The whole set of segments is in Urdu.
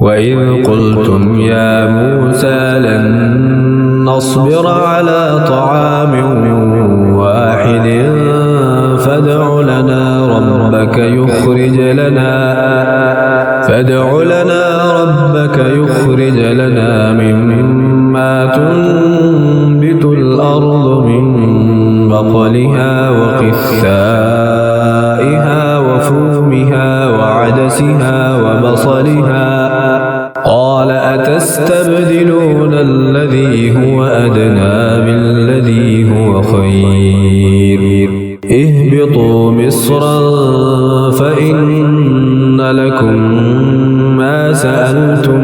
وَإِذْ قُلْتُمْ يَا مُوسَى لَن نَّصْبِرَ عَلَى طَعَامٍ وَاحِدٍ فَادْعُ لَنَا رَبَّكَ يُخْرِجْ لَنَا مِمَّا تُنبِتُ الْأَرْضُ مِن بَقْلِهَا وَقِثَّائِهَا وَفُومِهَا وَعَدَسِهَا وَبَصَلِهَا قَالَ أَتَسْتَبْدِلُونَ الَّذِي هُوَ أَدْنَىٰ بِالَّذِي هُوَ خَيْرٌ اهْبِطُوا مِصْرًا فَإِنَّ لَكُم مَّا سَأَلْتُمْ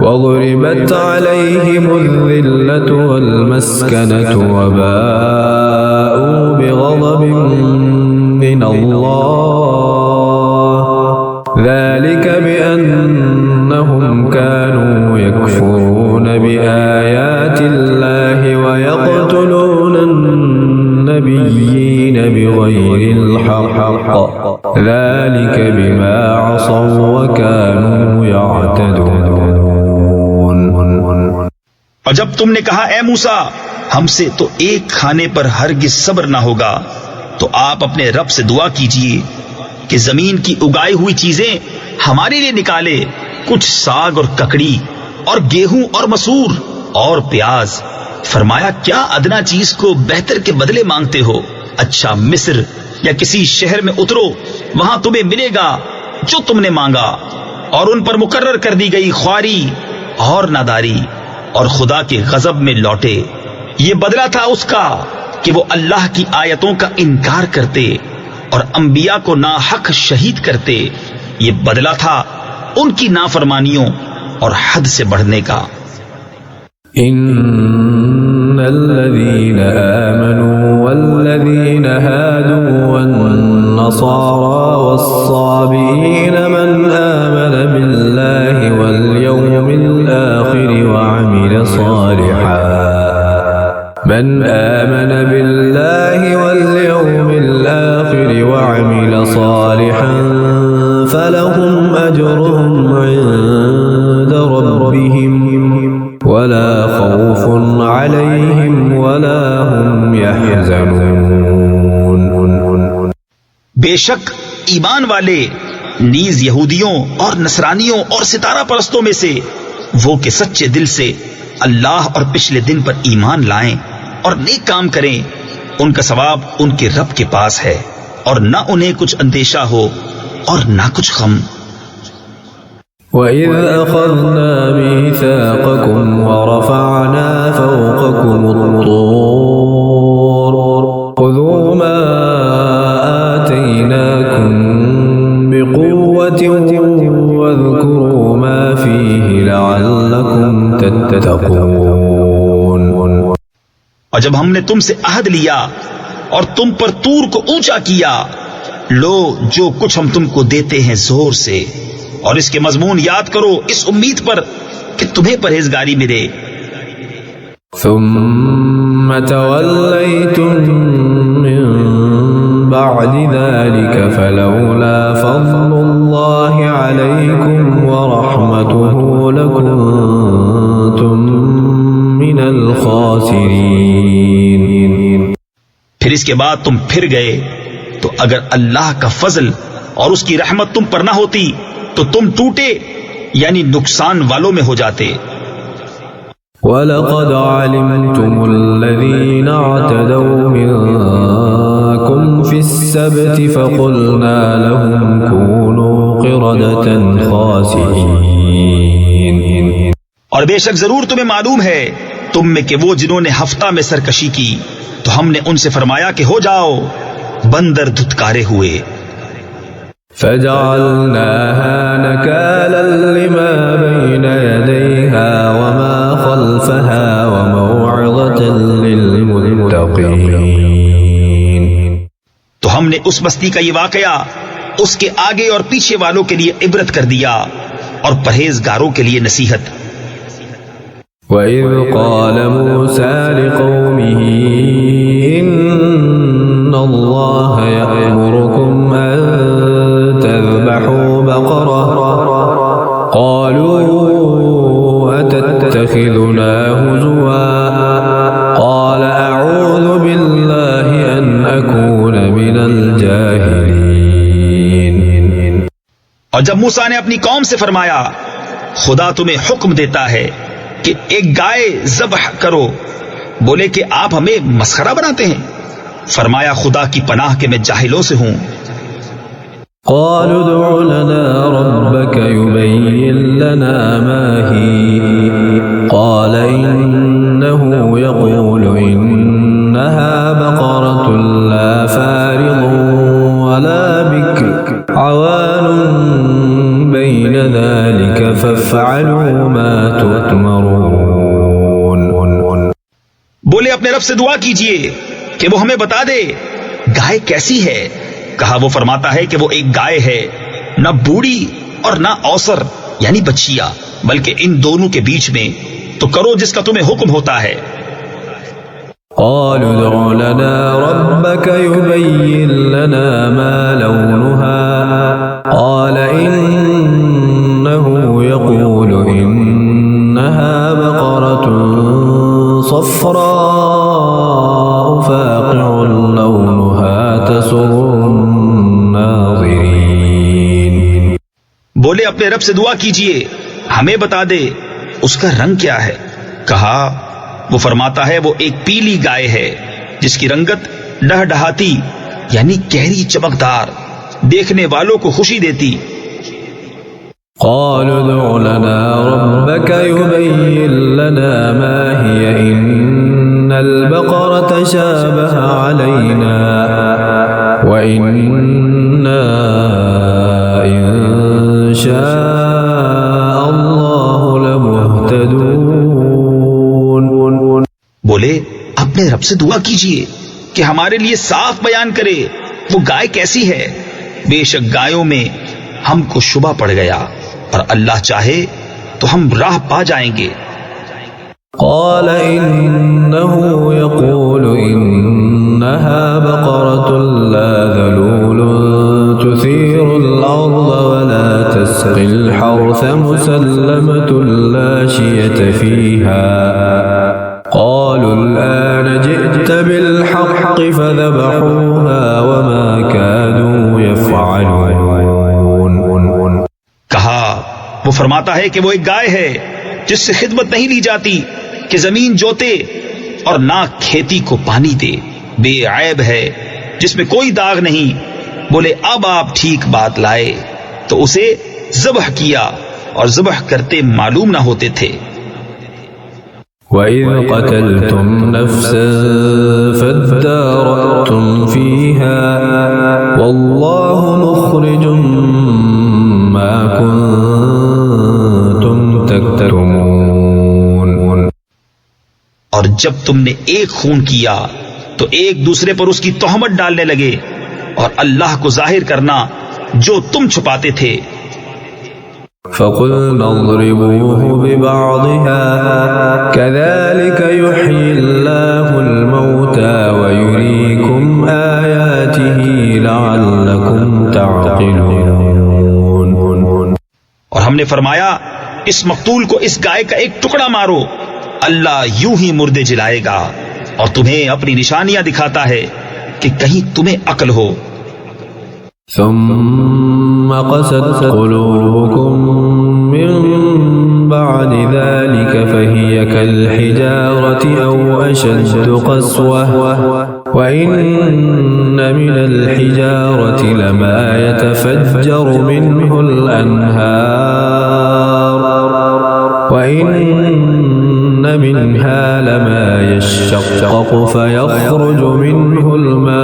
وَضُرِبَتْ عَلَيْهِمُ الذِّلَّةُ وَالْمَسْكَنَةُ وَبَاءُوا بِغَضَبٍ مِّنَ اللَّهِ ذَلِكَ بِأَنَّهُمْ كَانُوا يَكْفُرُونَ بِآيَاتِ اللَّهِ وَيَقْتُلُونَ النَّبِيِّينَ بِغَيْرِ الْحَقِّ ذَلِكَ بِمَا عَصَوا وَكَانُوا يَعْتَدُونَ۔ اور جب تم نے کہا اے موسیٰ ہم سے تو ایک کھانے پر ہرگز صبر نہ ہوگا، تو آپ اپنے رب سے دعا کیجئے کہ زمین کی اگائی ہوئی چیزیں ہمارے لیے نکالے، کچھ ساگ اور ککڑی اور گیہوں اور مسور اور پیاز۔ فرمایا کیا ادنا چیز کو بہتر کے بدلے مانگتے ہو؟ اچھا مصر یا کسی شہر میں اترو، وہاں تمہیں ملے گا جو تم نے مانگا۔ اور ان پر مقرر کر دی گئی خواری اور ناداری، اور خدا کے غضب میں لوٹے۔ یہ بدلہ تھا اس کا کہ وہ اللہ کی آیتوں کا انکار کرتے اور انبیاء کو ناحق شہید کرتے۔ یہ بدلہ تھا ان کی نافرمانیوں اور حد سے بڑھنے کا۔ ان الذين آمنوا والذين هادوا والنصارى والصابئين من آمن بالله واليوم الآخر وعمل صالحا فلهم أجرهم عند ربهم ولا خوف عليهم ولا هم يحزنون۔ بے شک ایمان والے نیز یہودیوں اور نصرانیوں اور ستارہ پرستوں میں سے وہ کہ سچے دل سے اللہ اور پچھلے دن پر ایمان لائیں اور نیک کام کریں، ان کا ثواب ان کے رب کے پاس ہے، اور نہ انہیں کچھ اندیشہ ہو اور نہ کچھ غم۔ وَإِذْ أَخَذْنَا مِيثَاقَكُمْ وَرَفَعْنَا فَوْقَكُمُ الطُّورَ خُذُوا مَا آتَيْنَاكُمْ بِقُوَّةٍ وَاذْكُرُوا مَا فِيهِ لَعَلَّكُمْ تَتَّقُونَ۔ اور جب ہم نے تم سے عہد لیا اور تم پر طور کو اونچا کیا، لو جو کچھ ہم تم کو دیتے ہیں زور سے، اور اس کے مضمون یاد کرو اس امید پر کہ تمہیں پرہیزگاری ملے۔ ثم توليتم من بعد ذلك فلولا فضل الله عليكم ورحمته لكنتم من الخاسرين۔ پھر اس کے بعد تم پھر گئے تو اگر اللہ کا فضل اور اس کی رحمت تم پر نہ ہوتی تو تم ٹوٹے یعنی نقصان والوں میں ہو جاتے۔ وَلَقَدْ عَلِمْتُمُ الَّذِينَ اعْتَدَوْا مِنكُمْ فِي السَّبْتِ فَقُلْنَا لَهُمْ كُونُوا قِرَدَةً خَاسِئِينَ۔ اور بے شک ضرور تمہیں معلوم ہے تم میں کہ وہ جنہوں نے ہفتہ میں سرکشی کی تو ہم نے ان سے فرمایا کہ ہو جاؤ بندر دھتکارے ہوئے۔ فَجَعَلْنَاهَا نَكَالًا لِمَا بَيْنَ يَدَيْهَا وَمَا خَلْفَهَا وَمَوْعِظَةً لِلْمُتَّقِينَ۔ تو ہم نے اس بستی کا یہ واقعہ اس کے آگے اور پیچھے والوں کے لیے عبرت کر دیا اور پرہیزگاروں کے لیے نصیحت۔ وَإِذْ قَالَ مُوسَى لِقَوْمِهِ إِنَّ اللَّهَ يَأْمُرُكُمْ أَن تَذْبَحُوا بَقَرَةً قالوا أتتخذنا هزوا قال أعوذ بالله أن أكون من الجاهلين. اور جب موسیٰ نے اپنی قوم سے فرمایا خدا تمہیں حکم دیتا ہے کہ ایک گائے ذبح کرو، بولے کہ آپ ہمیں مسخرہ بناتے ہیں. فرمایا خدا کی پناہ کہ میں جاہلوں سے ہوں. قالوا ادع لنا ربك يبين لنا ما هي قال إنه يقول إنها بقرة لا فارض ولا بكر عوان بين ذلك فافعلوا ما تؤمرون. بولے اپنے رب سے دعا کیجئے کہ وہ ہمیں بتا دے گائے کیسی ہے. کہا وہ فرماتا ہے کہ وہ ایک گائے ہے، نہ بوڑھی اور نہ اوسر یعنی بچیا، بلکہ ان دونوں کے بیچ میں، تو کرو جس کا تمہیں حکم ہوتا ہے. قالوا ادع لنا ربك يبين لنا ما لونها قال إنه يقول إنها بقرة صفراء فاقع لونها تسر الناظرين. بولے اپنے رب سے دعا کیجئے ہمیں بتا دے اس کا رنگ کیا ہے. کہا وہ فرماتا ہے وہ ایک پیلی گائے ہے جس کی رنگت ڈہڈہاتی یعنی گہری چمکدار، دیکھنے والوں کو خوشی دیتی. قالوا ادع لنا ربك يبين لنا ما هي إن البقرة شابه علينا وإنا إن شاء الله لمهتدون. بولے اپنے رب سے دعا کیجئے کہ ہمارے لیے صاف بیان کرے وہ گائے کیسی ہے. بے شک گایوں میں ہم کو شبہ پڑ گیا، اور اللہ چاہے تو ہم راہ پا جائیں گے. قال إنه يقول إنها بقرة لا ذلول تثير الأرض ولا تسقي الحرث مسلمة لا شية فيها قالوا الآن جئت بالحق فذبحوها وما كانوا يفعلون. کہا وہ فرماتا ہے کہ وہ ایک گائے ہے جس سے خدمت نہیں لی جاتی کہ زمین جوتے اور نہ کھیتی کو پانی دے، بے عیب ہے جس میں کوئی داغ نہیں. بولے اب آپ ٹھیک بات لائے تو اسے ذبح کیا، اور ذبح کرتے معلوم نہ ہوتے تھے. وَإِذْ قَتَلْتُمْ نَفْسًا فَادَّارَأْتُمْ فِيهَا وَاللَّهُ مُخْرِجٌ مَا كُنْتُمْ تَكْتُمُونَ. اور جب تم نے ایک خون کیا تو ایک دوسرے پر اس کی تہمت ڈالنے لگے اور اللہ کو ظاہر کرنا جو تم چھپاتے تھے. فَقُلْنَا اضْرِبُوهُ بِبَعْضِهَا كَذَلِكَ يُحْيِي اللَّهُ الْمَوْتَى وَيُرِيكُمْ آيَاتِهِ لَعَلَّكُمْ تَعْقِلُونَ. اور ہم نے فرمایا اس مقتول کو اس گائے کا ایک ٹکڑا مارو، اللہ یوں ہی مردے جلائے گا اور تمہیں اپنی نشانیاں دکھاتا ہے کہ کہیں تمہیں عقل ہو. ثم قست قلوبكم من بعد ذلك فهي كالحجارة أو أشد قسوة وإن من الحجارة لما يتفجر منه الأنهار وإن منها لما يشقق فيخرج منه الماء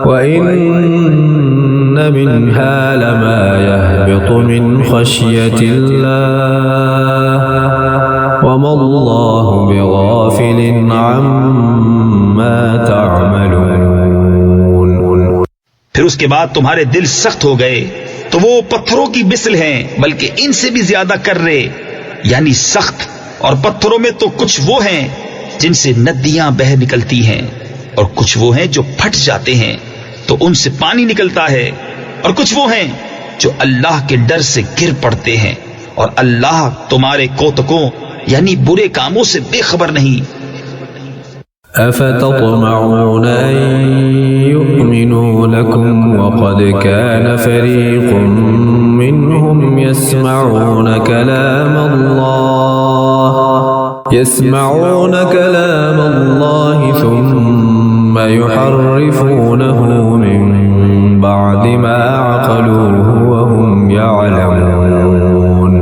وإن منها لما يهبط من خشية الله وما الله بغافل عما تعملون. پھر اس کے بعد تمہارے دل سخت ہو گئے تو وہ پتھروں کی مثل ہیں بلکہ ان سے بھی زیادہ کرے یعنی سخت، اور پتھروں میں تو کچھ وہ ہیں جن سے ندیاں بہ نکلتی ہیں اور کچھ وہ ہیں جو پھٹ جاتے ہیں تو ان سے پانی نکلتا ہے، اور کچھ وہ ہیں جو اللہ کے ڈر سے گر پڑتے ہیں، اور اللہ تمہارے کوتکوں یعنی برے کاموں سے بے خبر نہیں۔ أفتطمعون أن يؤمنوا لكم وقد كان فريق منهم يسمعون كلام الله ثم يحرفونه من بعد ما عقلوه وهم يعلمون۔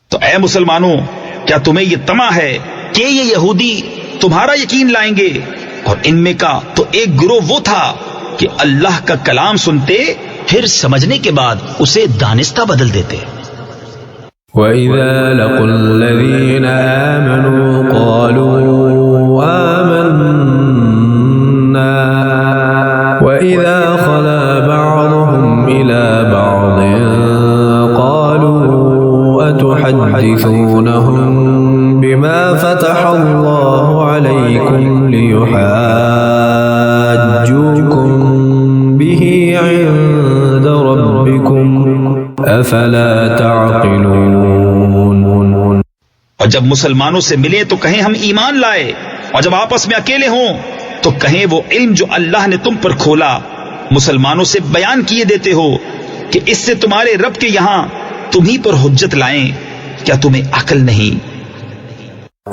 تو اے مسلمانوں، کیا تمہیں یہ طمع ہے کہ یہ یہودی تمہارا یقین لائیں گے؟ اور ان میں کا تو ایک گروہ وہ تھا کہ اللہ کا کلام سنتے پھر سمجھنے کے بعد اسے دانستہ بدل دیتے۔ وَإِذَا لَقُوا الَّذِينَ آمَنُوا قَالُوا آمَنَّا وَإِذَا خَلَا بَعْضُهُمْ إِلَى بَعْضٍ قَالُوا أَتُحَدِّثُونَهُم بِمَا فَتَحَ اللَّهُ عَلَيْكُمْ لِيُحَاجُّوكُم بِهِ عِندَ رَبِّكُمْ أَفَلَا تَعْقِلُونَ۔ اور جب مسلمانوں سے ملے تو کہیں ہم ایمان لائے، اور جب آپس میں اکیلے ہوں تو کہیں وہ علم جو اللہ نے تم پر کھولا مسلمانوں سے بیان کیے دیتے ہو کہ اس سے تمہارے رب کے یہاں تمہیں پر حجت لائیں، کیا تمہیں عقل نہیں؟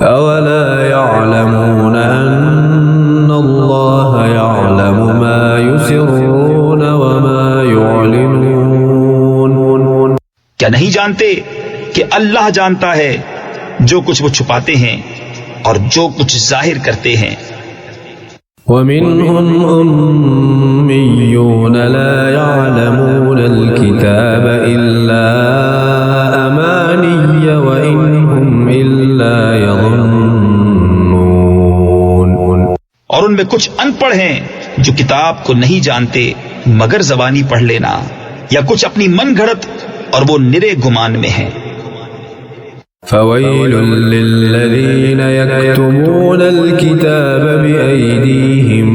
أَوَلَا يَعْلَمُونَ أَنَّ اللَّهَ يَعْلَمُ مَا يُسِرُّونَ وَمَا يُعْلِنُونَ۔ کیا نہیں جانتے کہ اللہ جانتا ہے جو کچھ وہ چھپاتے ہیں اور جو کچھ ظاہر کرتے ہیں۔ وَمِنْهُمْ أُمِّيُّونَ لَا يَعْلَمُونَ الْكِتَابَ إِلَّا أَمَانِيَّ وَإِنْ هُمْ إِلَّا يَظُنُّونَ۔ اور ان میں کچھ ان پڑھ ہیں جو کتاب کو نہیں جانتے مگر زبانی پڑھ لینا، یا کچھ اپنی من گھڑت اور وہ نرے گمان میں ہیں۔ فَوَيْلٌ لِّلَّذِينَ يَكْتُمُونَ الْكِتَابَ بِأَيْدِيهِمْ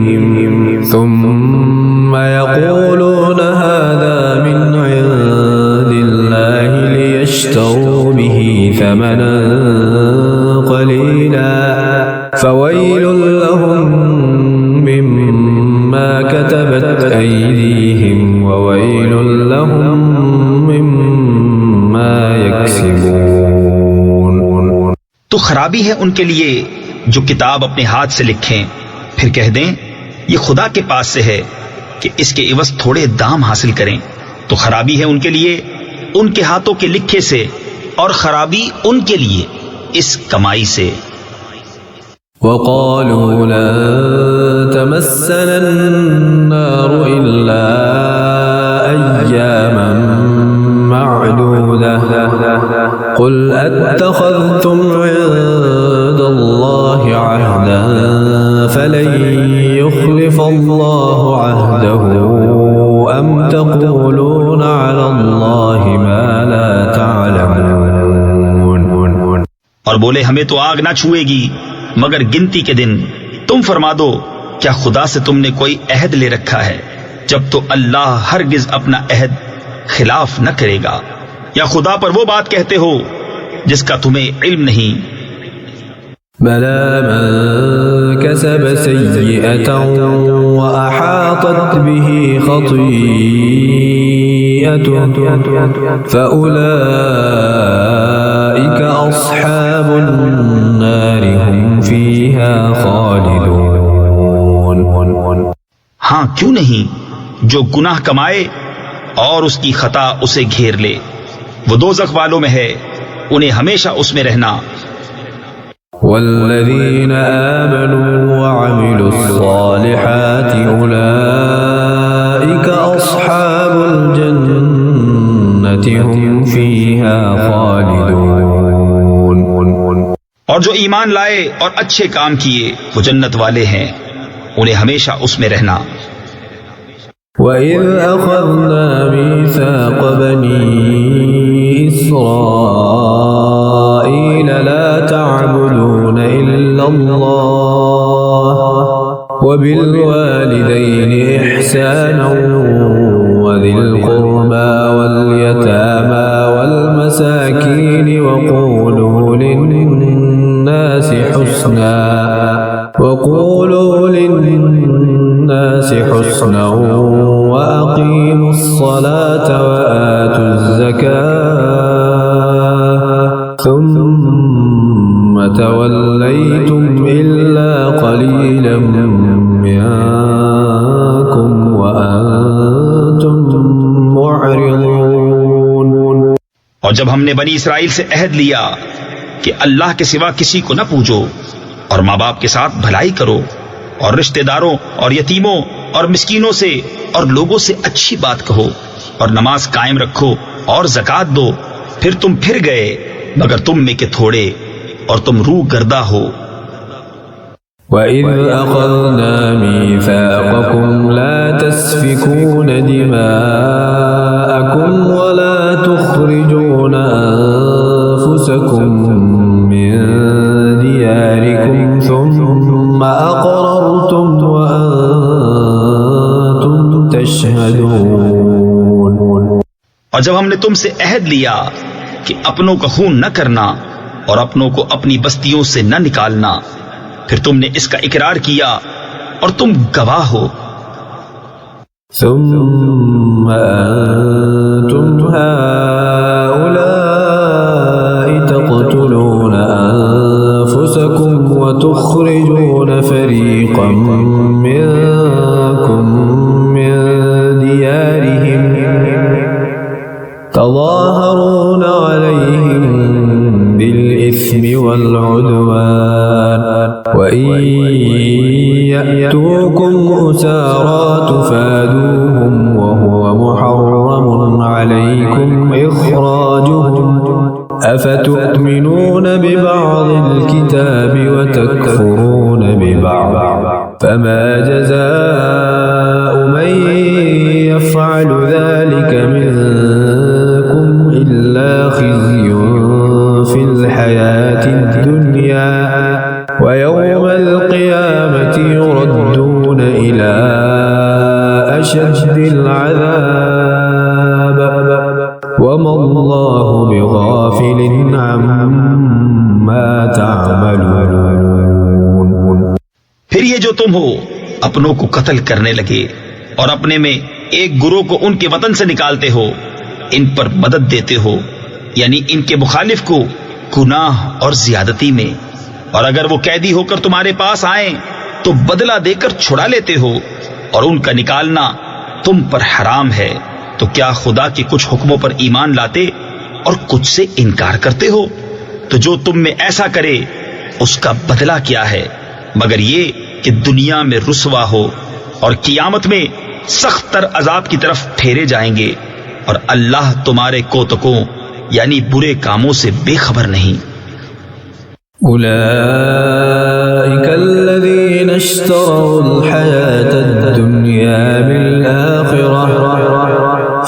ثُمَّ يَقُولُونَ هَذَا مِنْ عِندِ اللَّهِ لِيَشْتَرُوا بِهِ ثَمَنًا قَلِيلًا فَوَيْلٌ لَّهُم مِّمَّا كَتَبَتْ أَيْدِيهِمْ وَوَيْلٌ لَّهُم مِّمَّا يَكْسِبُونَ۔ تو خرابی ہے ان کے لیے جو کتاب اپنے ہاتھ سے لکھیں پھر کہہ دیں یہ خدا کے پاس سے ہے کہ اس کے عوض تھوڑے دام حاصل کریں، تو خرابی ہے ان کے لیے ان کے ہاتھوں کے لکھے سے، اور خرابی ان کے لیے اس کمائی سے۔ وَقَالُوا لَن تَمَسَّنَا النَّارُ إِلَّا أَيَّامًا مَّعْدُودَةً قُلْ أَتَّخَذْتُمْ عِندَ اللَّهِ عَهْدًا فَلَن يُخْلِفَ اللَّهُ عَهْدَهُ أَمْ تَقُولُونَ عَلَى اللَّهِ مَا لَا تَعْلَمُونَ۔ اور بولے ہمیں تو آگ نہ چھوئے گی مگر گنتی کے دن، تم فرما دو کیا خدا سے تم نے کوئی عہد لے رکھا ہے؟ جب تو اللہ ہرگز اپنا عہد خلاف نہ کرے گا، یا خدا پر وہ بات کہتے ہو جس کا تمہیں علم نہیں۔ بَلَى مَن كَسَبَ سَيِّئَةً وَأَحَاطَتْ بِهِ خَطِيئَتُهُ فَأُولَئِكَ أَصْحَابُ النَّارِ هُمْ فِيهَا خَالِدُونَ۔ ہاں کیوں نہیں، جو گناہ کمائے اور اس کی خطا اسے گھیر لے وہ دوزخ والوں میں ہے، انہیں ہمیشہ اس میں رہنا۔ والذین آمنوا وعملوا الصالحات اولئک اصحاب الجنة هم فیہا خالدون۔ اور جو ایمان لائے اور اچھے کام کیے وہ جنت والے ہیں، انہیں ہمیشہ اس میں رہنا۔ وَإِذْ أَخَذْنَا مِيثَاقَ بَنِي إِسْرَائِيلَ لَا تَعْبُدُونَ إِلَّا اللَّهَ وَبِالْوَالِدَيْنِ إِحْسَانًا وَذِي الْقُرْبَى وأقيموا الصلاة وآتوا الزكاة ثم توليتم إلا قليلا منكم وأنتم معرضون. اور جب ہم نے بنی اسرائیل سے عہد لیا کہ اللہ کے سوا کسی کو نہ پوجو اور ماں باپ کے ساتھ بھلائی کرو اور رشتہ داروں اور یتیموں اور مسکینوں سے اور لوگوں سے اچھی بات کہو اور نماز قائم رکھو اور زکوٰۃ دو، پھر تم پھر گئے مگر تم میں کے تھوڑے اور تم روح گردہ ہو. وَإِذْ أَخَذْنَا مِيثَاقَكُمْ لَا تَسْفِكُونَ دِمَاءَكُمْ وَلَا تُخْرِجُونَ أَنفُسَكُمْ مِنْ دِيَارِكُمْ ثُمَّ أَقْرَرْتُمْ وَأَنْتُمْ تَشْهَدُونَ. اور جب ہم نے تم سے عہد لیا کہ اپنوں کا خون نہ کرنا اور اپنوں کو اپنی بستیوں سے نہ نکالنا، پھر تم نے اس کا اقرار کیا اور تم گواہ ہو. ثم أنتم هؤلاء تقتلون أنفسكم وتخرجون فريقا منكم من ديارهم تظاهرون عليهم بالإثم والعدوان وإن يأتوكم أسارى تفادوهم وهو محرم عليكم إخراجهم أفتؤمنون ببعض الكتاب وتكفرون ببعض فما جزاء من يفعل ذلك منكم إلا خزي في الحياة الدنيا ويوم القيامة يردون إلى أشد العذاب وما الله بغافل عما تعملون. پھر یہ جو تم ہو اپنوں کو قتل کرنے لگے اور اپنے میں ایک گروہ کو ان کے وطن سے نکالتے ہو، ان پر مدد دیتے ہو یعنی ان کے مخالف کو گناہ اور زیادتی میں، اور اگر وہ قیدی ہو کر تمہارے پاس آئیں تو بدلہ دے کر چھڑا لیتے ہو اور ان کا نکالنا تم پر حرام ہے، تو کیا خدا کے کچھ حکموں پر ایمان لاتے اور کچھ سے انکار کرتے ہو؟ تو جو تم میں ایسا کرے اس کا بدلہ کیا ہے مگر یہ کہ دنیا میں رسوا ہو اور قیامت میں سخت تر عذاب کی طرف پھیرے جائیں گے، اور اللہ تمہارے کوتکوں یعنی برے کاموں سے بے خبر نہیں. أولئك الذين اشتروا الحياة الدنيا بالآخرة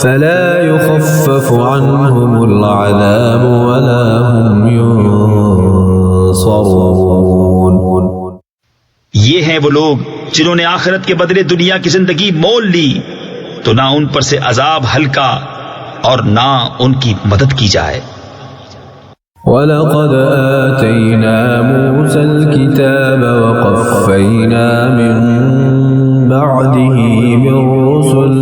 فلا يخفف عنهم العذاب ولا هم ينصرون. یہ ہیں وہ لوگ جنہوں نے آخرت کے بدلے دنیا کی زندگی مول لی، تو نہ ان پر سے عذاب ہلکا اور نہ ان کی مدد کی جائے. وَلَقَدْ آتَيْنَا مُوسَى الْكِتَابَ وَقَفَّيْنَا مِن بَعْدِهِ بِالرُّسُلِ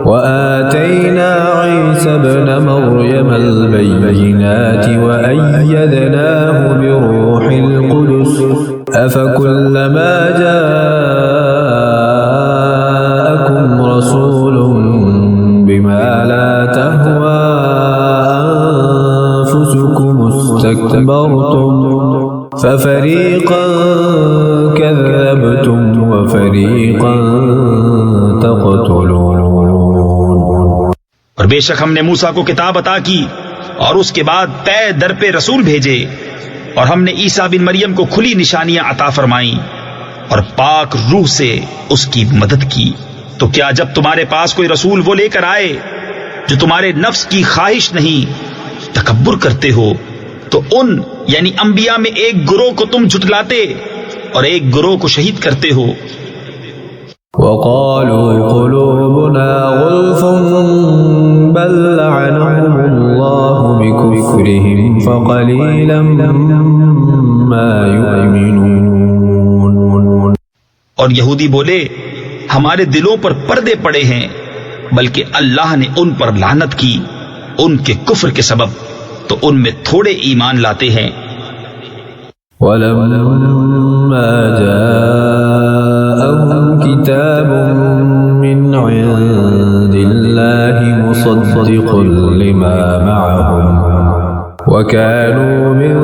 وَآتَيْنَا عِيسَى ابْنَ مَرْيَمَ الْبَيِّنَاتِ وَأَيَّدْنَاهُ بِرُوحِ الْقُدُسِ أَفَكُلَّمَا جَاءَكُمْ رَسُولٌ بِمَا لَا تَهْوَى أَنفُسُكُمُ اسْتَكْبَرْتُمْ فَفَرِيقًا كَذَّبْتُمْ وَفَرِيقًا تَقْتُلُونَ. اور بے شک ہم نے موسیٰ کو کتاب عطا کی اور اس کے بعد پے در پہ رسول بھیجے، اور ہم نے عیسیٰ بن مریم کو کھلی نشانیاں عطا فرمائیں اور پاک روح سے اس کی مدد کی. تو کیا جب تمہارے پاس کوئی رسول وہ لے کر آئے جو تمہارے نفس کی خواہش نہیں تکبر کرتے ہو، تو ان یعنی انبیاء میں ایک گروہ کو تم جھٹلاتے اور ایک گروہ کو شہید کرتے ہو. وَقَالُوا قُلُوبُنَا غُلْفٌ بَلْ لَعَنَهُمُ اللَّهُ بِكُفْرِهِمْ فَقَلِيلًا مَا يُؤْمِنُونَ. اور یہودی بولے ہمارے دلوں پر پردے پڑے ہیں، بلکہ اللہ نے ان پر لعنت کی ان کے کفر کے سبب، تو ان میں تھوڑے ایمان لاتے ہیں۔ وَلَمَّا جَاءَهُمْ كِتَابٌ مِّنْ عِندِ اللَّهِ مُصَدِّقٌ لِّمَا مَعَهُمْ وَكَانُوا مِن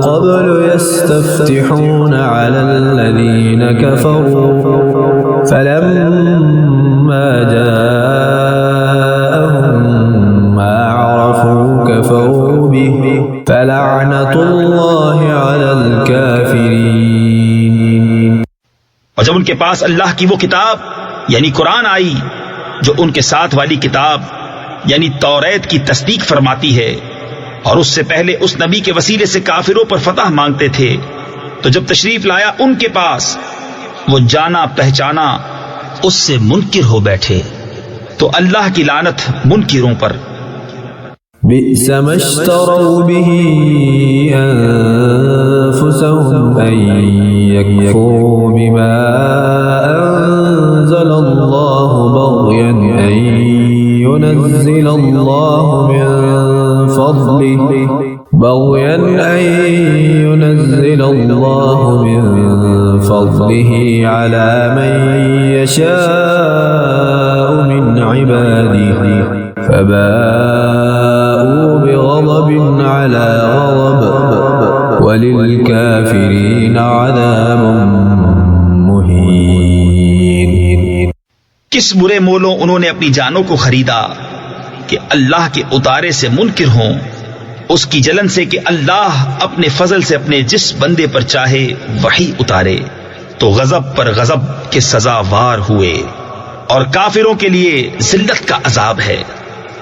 قَبْلُ يَسْتَفْتِحُونَ عَلَى الَّذِينَ كَفَرُوا فَلَمَّا جَاءَهُم مَّا عَرَفُوا كَفَرُوا بِهِ فَلَعْنَةُ اللَّهِ عَلَى الْكَافِرِينَ۔ اور جب ان کے پاس اللہ کی وہ کتاب یعنی قرآن آئی جو ان کے ساتھ والی کتاب یعنی توریت کی تصدیق فرماتی ہے، اور اس سے پہلے اس نبی کے وسیلے سے کافروں پر فتح مانگتے تھے، تو جب تشریف لایا ان کے پاس وہ جانا پہچانا اس سے منکر ہو بیٹھے، تو اللہ کی لعنت منکروں پر۔ بئس ما اشتروا به أنفسهم أن يكفروا بما أنزل الله بغيا أن ينزل الله من فضله على من يشاء من عباده فباءوا بغضب على غضب وللكافرين عذاب مهين۔ کس برے مولوں انہوں نے اپنی جانوں کو خریدا کہ اللہ کے اتارے سے منکر ہوں، اس کی جلن سے کہ اللہ اپنے فضل سے اپنے جس بندے پر چاہے وحی اتارے، تو غضب پر غضب کے سزاوار ہوئے، اور کافروں کے لیے ذلت کا عذاب ہے۔